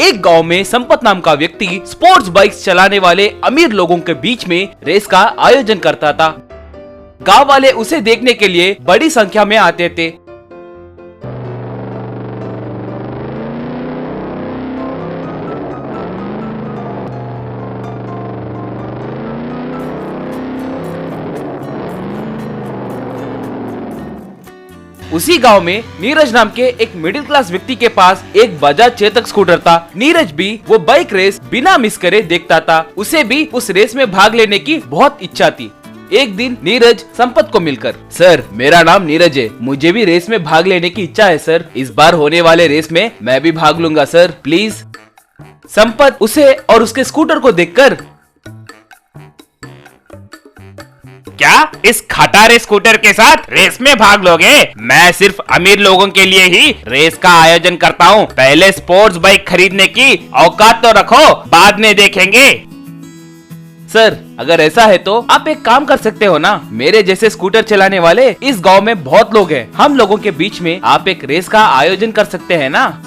एक गांव में संपत नाम का व्यक्ति स्पोर्ट्स बाइक्स चलाने वाले अमीर लोगों के बीच में रेस का आयोजन करता था। गांव वाले उसे देखने के लिए बड़ी संख्या में आते थे। उसी गांव में नीरज नाम के एक मिडिल क्लास व्यक्ति के पास एक बजाज चेतक स्कूटर था। नीरज भी वो बाइक रेस बिना मिस करे देखता था। उसे भी उस रेस में भाग लेने की बहुत इच्छा थी। एक दिन नीरज संपत को मिलकर, सर मेरा नाम नीरज है, मुझे भी रेस में भाग लेने की इच्छा है सर, इस बार होने वाले रेस में मैं भी भाग लूंगा सर, प्लीज। संपत उसे और उसके स्कूटर को देखकर, क्या इस खटारे स्कूटर के साथ रेस में भाग लोगे? मैं सिर्फ अमीर लोगों के लिए ही रेस का आयोजन करता हूँ। पहले स्पोर्ट्स बाइक खरीदने की औकात तो रखो, बाद में देखेंगे। सर अगर ऐसा है तो आप एक काम कर सकते हो ना, मेरे जैसे स्कूटर चलाने वाले इस गांव में बहुत लोग हैं, हम लोगों के बीच में आप एक रेस का आयोजन कर सकते हैं ना।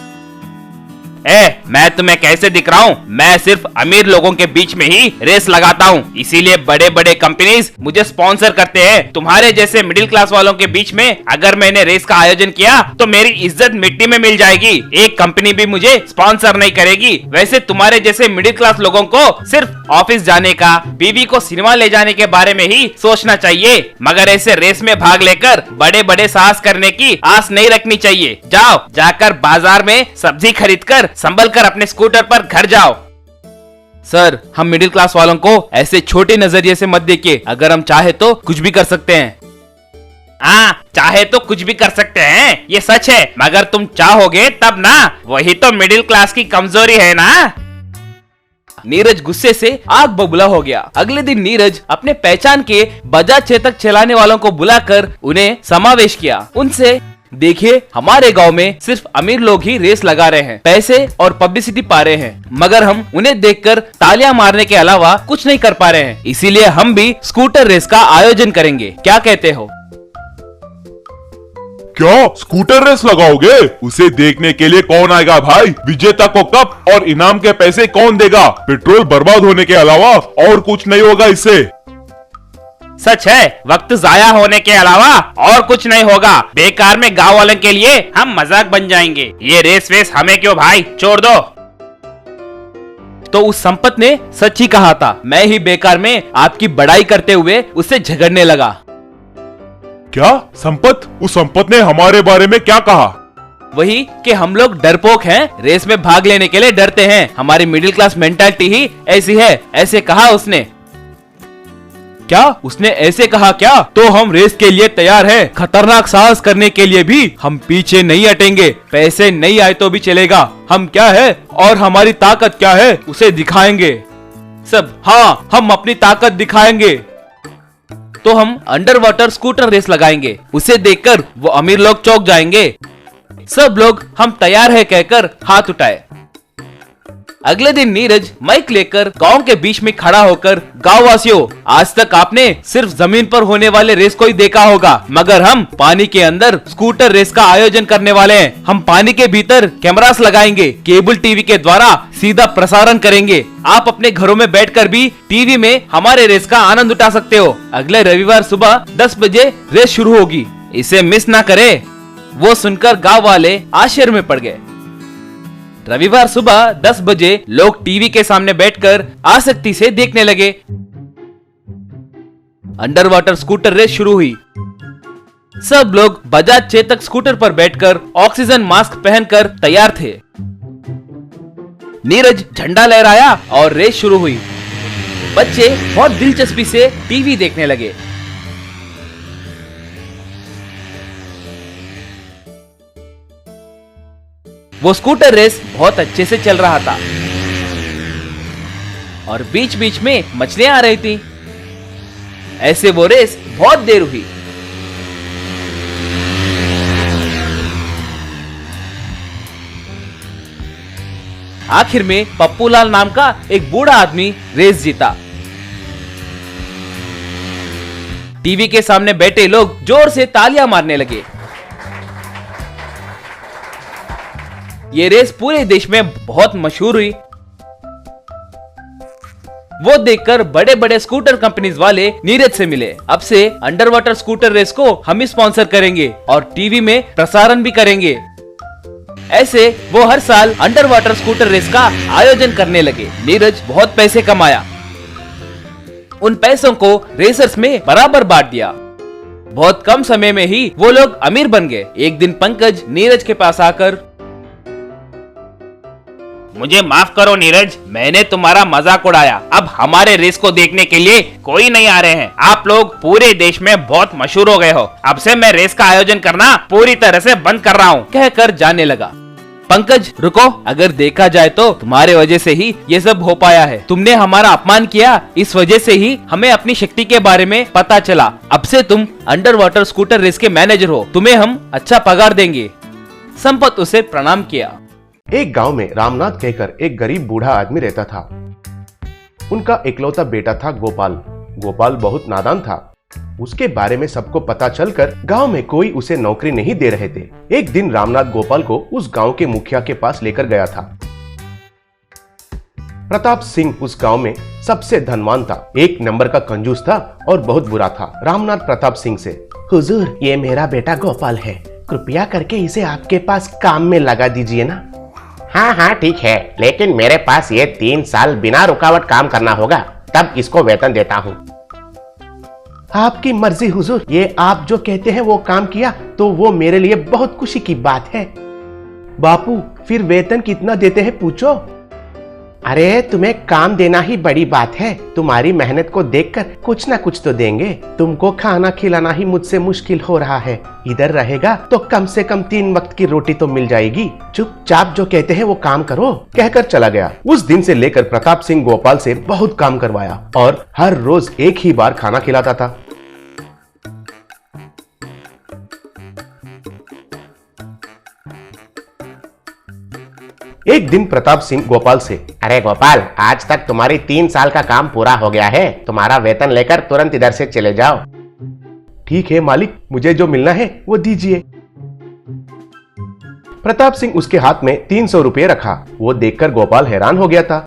मैं तुम्हें कैसे दिख रहा हूँ? मैं सिर्फ अमीर लोगों के बीच में ही रेस लगाता हूँ, इसीलिए बड़े बड़े कंपनीज मुझे स्पॉन्सर करते हैं। तुम्हारे जैसे मिडिल क्लास वालों के बीच में अगर मैंने रेस का आयोजन किया तो मेरी इज्जत मिट्टी में मिल जाएगी। एक कंपनी भी मुझे स्पॉन्सर नहीं करेगी। वैसे तुम्हारे जैसे मिडिल क्लास लोगों को सिर्फ ऑफिस जाने का, बीवी को सिनेमा ले जाने के बारे में ही सोचना चाहिए, मगर ऐसे रेस में भाग लेकर बड़े बड़े साहस करने की आस नहीं रखनी चाहिए। जाओ जाकर बाजार में सब्जी खरीद कर संभल कर अपने स्कूटर पर घर जाओ। सर हम मिडिल क्लास वालों को ऐसे छोटे नजरिए से मत देखिए, अगर हम चाहे तो कुछ भी कर सकते हैं। चाहे तो कुछ भी कर सकते हैं, ये सच है, मगर तुम चाहोगे तब ना, वही तो मिडिल क्लास की कमजोरी है ना। नीरज गुस्से से आग बबूला हो गया। अगले दिन नीरज अपने पहचान के बजाज चेतक चलाने वालों को बुलाकर उन्हें समावेश किया। उनसे, देखिए हमारे गांव में सिर्फ अमीर लोग ही रेस लगा रहे हैं, पैसे और पब्लिसिटी पा रहे हैं, मगर हम उन्हें देखकर तालियां मारने के अलावा कुछ नहीं कर पा रहे हैं, इसीलिए हम भी स्कूटर रेस का आयोजन करेंगे, क्या कहते हो? क्या स्कूटर रेस लगाओगे? उसे देखने के लिए कौन आएगा भाई? विजेता को कप और इनाम के पैसे कौन देगा? पेट्रोल बर्बाद होने के अलावा और कुछ नहीं होगा इससे। सच है, वक्त जाया होने के अलावा और कुछ नहीं होगा। बेकार में गांव वालों के लिए हम मजाक बन जाएंगे। ये रेस वेस हमें क्यों भाई, छोड़ दो। तो उस संपत ने सच ही कहा था। मैं ही बेकार में आपकी बड़ाई करते हुए उससे झगड़ने लगा। क्या संपत? उस संपत ने हमारे बारे में क्या कहा? वही कि हम लोग डरपोक हैं, रेस में भाग लेने के लिए डरते हैं, हमारी मिडिल क्लास मेंटालिटी ही ऐसी है, ऐसे कहा उसने। क्या उसने ऐसे कहा क्या? तो हम रेस के लिए तैयार हैं, खतरनाक साहस करने के लिए भी हम पीछे नहीं हटेंगे। पैसे नहीं आए तो भी चलेगा, हम क्या है और हमारी ताकत क्या है उसे दिखाएंगे सब। हाँ हम अपनी ताकत दिखाएंगे। तो हम अंडर वाटर स्कूटर रेस लगाएंगे, उसे देखकर वो अमीर लोग चौंक जाएंगे। सब लोग हम तैयार है कहकर हाथ उठाए। अगले दिन नीरज माइक लेकर गांव के बीच में खड़ा होकर, गांव वासियों, आज तक आपने सिर्फ जमीन पर होने वाले रेस को ही देखा होगा, मगर हम पानी के अंदर स्कूटर रेस का आयोजन करने वाले हैं। हम पानी के भीतर कैमरास लगाएंगे, केबल टीवी के द्वारा सीधा प्रसारण करेंगे। आप अपने घरों में बैठकर भी टीवी में हमारे रेस का आनंद उठा सकते हो। अगले रविवार सुबह 10 बजे रेस शुरू होगी, इसे मिस ना करे। वो सुनकर गाँव वाले आश्चर्य में पड़ गए। रविवार सुबह 10 बजे लोग टीवी के सामने बैठकर आसक्ति से देखने लगे। अंडर वाटर स्कूटर रेस शुरू हुई। सब लोग बजाज चेतक स्कूटर पर बैठकर ऑक्सीजन मास्क पहनकर तैयार थे। नीरज झंडा लहराया और रेस शुरू हुई। बच्चे बहुत दिलचस्पी से टीवी देखने लगे। वो स्कूटर रेस बहुत अच्छे से चल रहा था और बीच बीच में मछलियां आ रही थी। ऐसे वो रेस बहुत देर हुई। आखिर में पप्पूलाल नाम का एक बूढ़ा आदमी रेस जीता। टीवी के सामने बैठे लोग जोर से तालियां मारने लगे। ये रेस पूरे देश में बहुत मशहूर हुई। वो देखकर बड़े बड़े स्कूटर कंपनीज वाले नीरज से मिले। अब से अंडर वाटर स्कूटर रेस को हम ही स्पॉन्सर करेंगे और टीवी में प्रसारण भी करेंगे। ऐसे वो हर साल अंडर वाटर स्कूटर रेस का आयोजन करने लगे। नीरज बहुत पैसे कमाया। उन पैसों को रेसर्स में बराबर बांट दिया। बहुत कम समय में ही वो लोग अमीर बन गए। एक दिन पंकज नीरज के पास आकर, मुझे माफ करो नीरज, मैंने तुम्हारा मजाक उड़ाया। अब हमारे रेस को देखने के लिए कोई नहीं आ रहे हैं। आप लोग पूरे देश में बहुत मशहूर हो गए हो। अब से मैं रेस का आयोजन करना पूरी तरह से बंद कर रहा हूँ, कहकर जाने लगा। पंकज रुको, अगर देखा जाए तो तुम्हारे वजह से ही ये सब हो पाया है। तुमने हमारा अपमान किया, इस वजह से ही हमें अपनी शक्ति के बारे में पता चला। अब से तुम अंडर वाटर स्कूटर रेस के मैनेजर हो, तुम्हें हम अच्छा पगार देंगे। संपत उसे प्रणाम किया। एक गांव में रामनाथ कहकर एक गरीब बूढ़ा आदमी रहता था। उनका इकलौता बेटा था गोपाल। गोपाल बहुत नादान था। उसके बारे में सबको पता चलकर गांव में कोई उसे नौकरी नहीं दे रहे थे। एक दिन रामनाथ गोपाल को उस गांव के मुखिया के पास लेकर गया था। प्रताप सिंह उस गांव में सबसे धनवान था, एक नंबर का कंजूस था और बहुत बुरा था। रामनाथ प्रताप सिंह से, हुजूर, ये मेरा बेटा गोपाल है, कृपया करके इसे आपके पास काम में लगा दीजिए ना। हाँ हाँ ठीक है, लेकिन मेरे पास ये 3 साल बिना रुकावट काम करना होगा, तब इसको वेतन देता हूँ। आपकी मर्जी हुजूर, ये आप जो कहते हैं वो काम किया तो वो मेरे लिए बहुत खुशी की बात है। बापू, फिर वेतन कितना देते हैं पूछो। अरे तुम्हें काम देना ही बड़ी बात है। तुम्हारी मेहनत को देखकर कुछ ना कुछ तो देंगे। तुमको खाना खिलाना ही मुझसे मुश्किल हो रहा है। इधर रहेगा तो कम से कम 3 वक्त की रोटी तो मिल जाएगी। चुपचाप जो कहते हैं वो काम करो, कहकर चला गया। उस दिन से लेकर प्रताप सिंह गोपाल से बहुत काम करवाया और हर रोज एक ही बार खाना खिलाता था। एक दिन प्रताप सिंह गोपाल से, अरे गोपाल, आज तक तुम्हारी 3 साल का काम पूरा हो गया है। तुम्हारा वेतन लेकर तुरंत इधर से चले जाओ। ठीक है मालिक, मुझे जो मिलना है वो दीजिए। प्रताप सिंह उसके हाथ में 300 रुपये रखा। वो देखकर गोपाल हैरान हो गया था,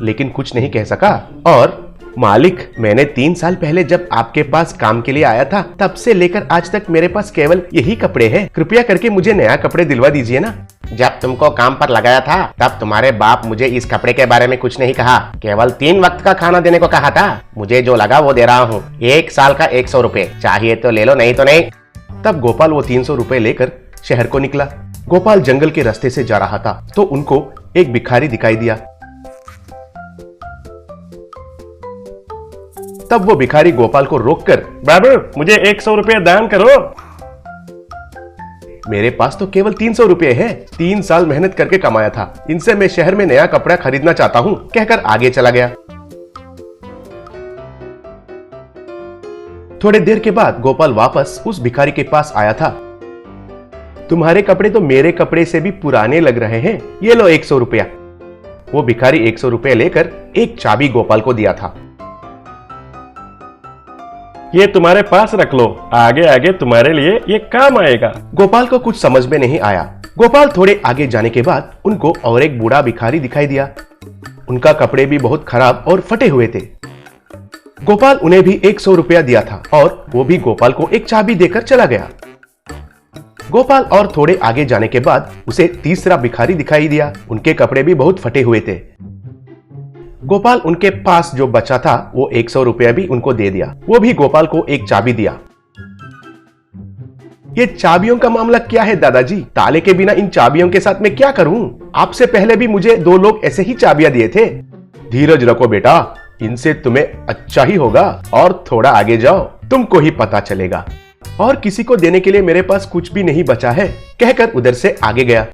लेकिन कुछ नहीं कह सका और, मालिक, मैंने 3 साल पहले जब आपके पास काम के लिए आया था, तब से लेकर आज तक मेरे पास केवल यही कपड़े हैं। कृपया करके मुझे नया कपड़े दिलवा दीजिए ना। जब तुमको काम पर लगाया था तब तुम्हारे बाप मुझे इस कपड़े के बारे में कुछ नहीं कहा, केवल 3 वक्त का खाना देने को कहा था। मुझे जो लगा वो दे रहा हूँ। 1 साल का 100 रुपए, चाहिए तो ले लो, नहीं तो नहीं। तब गोपाल वो 300 रुपए लेकर शहर को निकला। गोपाल जंगल के रास्ते से जा रहा था तो उनको एक भिखारी दिखाई दिया। तब वो भिखारी गोपाल को रोककर, बाबू, मुझे 100 रुपया दान करो। मेरे पास तो केवल 300 रुपये है। 3 साल मेहनत करके कमाया था, इनसे मैं शहर में नया कपड़ा खरीदना चाहता हूँ, कहकर आगे चला गया। थोड़ी देर के बाद गोपाल वापस उस भिखारी के पास आया था। तुम्हारे कपड़े तो मेरे कपड़े से भी पुराने लग रहे हैं, ये लो 100 रुपया। वो भिखारी 100 रुपये लेकर एक चाबी गोपाल को दिया था। ये तुम्हारे पास रख लो, आगे आगे तुम्हारे लिए ये काम आएगा। गोपाल को कुछ समझ में नहीं आया। गोपाल थोड़े आगे जाने के बाद उनको और एक बूढ़ा भिखारी दिखाई दिया। उनका कपड़े भी बहुत खराब और फटे हुए थे। गोपाल उन्हें भी 100 रुपया दिया था और वो भी गोपाल को एक चाबी देकर चला गया। गोपाल और थोड़े आगे जाने के बाद उसे तीसरा भिखारी दिखाई दिया। उनके कपड़े भी बहुत फटे हुए थे। गोपाल उनके पास जो बचा था वो 100 रुपया भी उनको दे दिया। वो भी गोपाल को एक चाबी दिया। ये चाबियों का मामला क्या है दादाजी? ताले के बिना इन चाबियों के साथ मैं क्या करूं? आपसे पहले भी मुझे 2 लोग ऐसे ही चाबियां दिए थे। धीरज रखो बेटा, इनसे तुम्हें अच्छा ही होगा और थोड़ा आगे जाओ, तुमको ही पता चलेगा। और किसी को देने के लिए मेरे पास कुछ भी नहीं बचा है, कहकर उधर से आगे गया।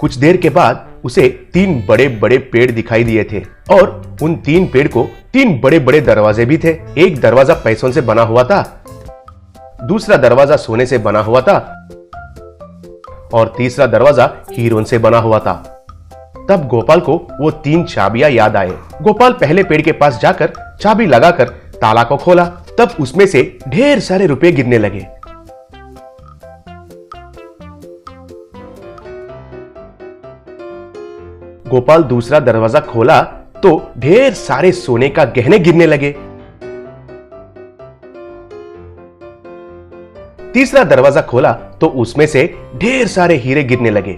कुछ देर के बाद उसे 3 बड़े बड़े पेड़ दिखाई दिए थे और उन 3 पेड़ को 3 बड़े बड़े दरवाजे भी थे। एक दरवाजा पैसों से बना हुआ था, दूसरा दरवाजा सोने से बना हुआ था और तीसरा दरवाजा हीरों से बना हुआ था। तब गोपाल को वो 3 चाबियां याद आए। गोपाल पहले पेड़ के पास जाकर चाबी लगाकर ताला को खोला। तब उसमें से ढेर सारे रुपए गिरने लगे। गोपाल दूसरा दरवाजा खोला तो ढेर सारे सोने का गहने गिरने लगे। तीसरा दरवाजा खोला तो उसमें से ढेर सारे हीरे गिरने लगे।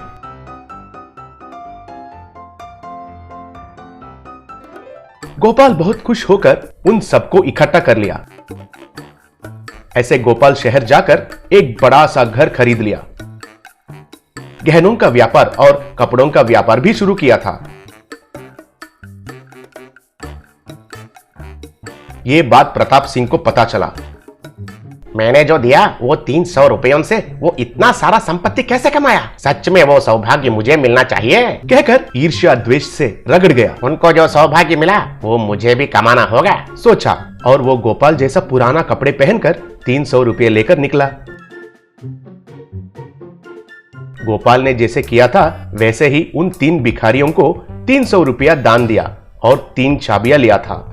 गोपाल बहुत खुश होकर उन सबको इकट्ठा कर लिया। ऐसे गोपाल शहर जाकर एक बड़ा सा घर खरीद लिया। गहनों का व्यापार और कपड़ों का व्यापार भी शुरू किया था। यह बात प्रताप सिंह को पता चला। मैंने जो दिया वो 300 रुपयों से वो इतना सारा संपत्ति कैसे कमाया? सच में वो सौभाग्य मुझे मिलना चाहिए। कहकर ईर्ष्या द्वेष से रगड़ गया। उनको जो सौभाग्य मिला वो मुझे भी कमाना होगा, सोचा और वो गोपाल जैसा पुराना कपड़े पहनकर 300 रुपये लेकर निकला। गोपाल ने जैसे किया था वैसे ही उन 3 भिखारियों को 300 रुपया दान दिया और 3 चाबियां लिया था।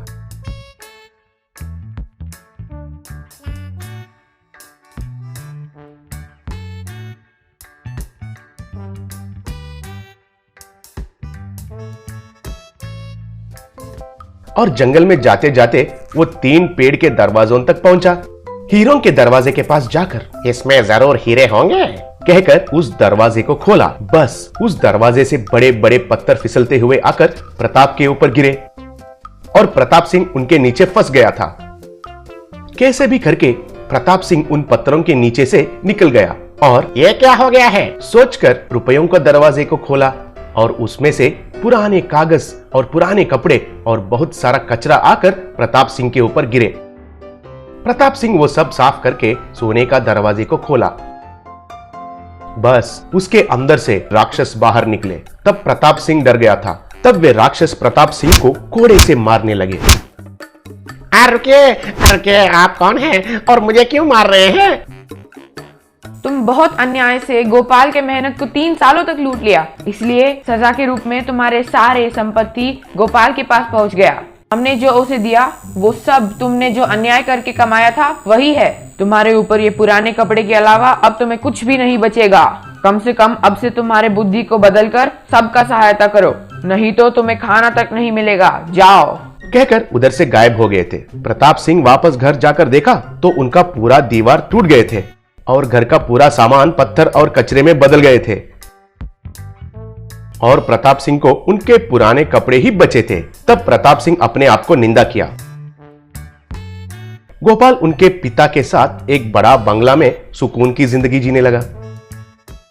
और जंगल में जाते जाते वो 3 पेड़ के दरवाजों तक पहुंचा। हीरों के दरवाजे के पास जाकर इसमें जरूर हीरे होंगे कहकर उस दरवाजे को खोला। बस उस दरवाजे से बड़े बड़े पत्थर फिसलते हुए आकर प्रताप के ऊपर गिरे और प्रताप सिंह उनके नीचे फंस गया था। कैसे भी करके प्रताप सिंह उन पत्थरों के नीचे से निकल गया और ये क्या हो गया है सोचकर रुपयों का दरवाजे को खोला और उसमें से पुराने कागज और पुराने कपड़े और बहुत सारा कचरा आकर प्रताप सिंह के ऊपर गिरे। प्रताप सिंह वो सब साफ करके सोने का दरवाजे को खोला। बस उसके अंदर से राक्षस बाहर निकले। तब प्रताप सिंह डर गया था। तब वे राक्षस प्रताप सिंह को कोड़े से मारने लगे। रुकिए, आप कौन हैं और मुझे क्यों मार रहे हैं? तुम बहुत अन्याय से गोपाल के मेहनत को 3 सालों तक लूट लिया, इसलिए सजा के रूप में तुम्हारे सारे संपत्ति गोपाल के पास पहुंच गया। हमने जो उसे दिया वो सब तुमने जो अन्याय करके कमाया था वही है। तुम्हारे ऊपर ये पुराने कपड़े के अलावा अब तुम्हें कुछ भी नहीं बचेगा। कम से कम अब से तुम्हारे बुद्धि को बदलकर सबका सहायता करो, नहीं तो तुम्हें खाना तक नहीं मिलेगा। जाओ कहकर उधर से गायब हो गए थे। प्रताप सिंह वापस घर जाकर देखा तो उनका पूरा दीवार टूट गए थे और घर का पूरा सामान पत्थर और कचरे में बदल गए थे और प्रताप सिंह को उनके पुराने कपड़े ही बचे थे। तब प्रताप सिंह अपने आप को निंदा किया। गोपाल उनके पिता के साथ एक बड़ा बंगला में सुकून की जिंदगी जीने लगा।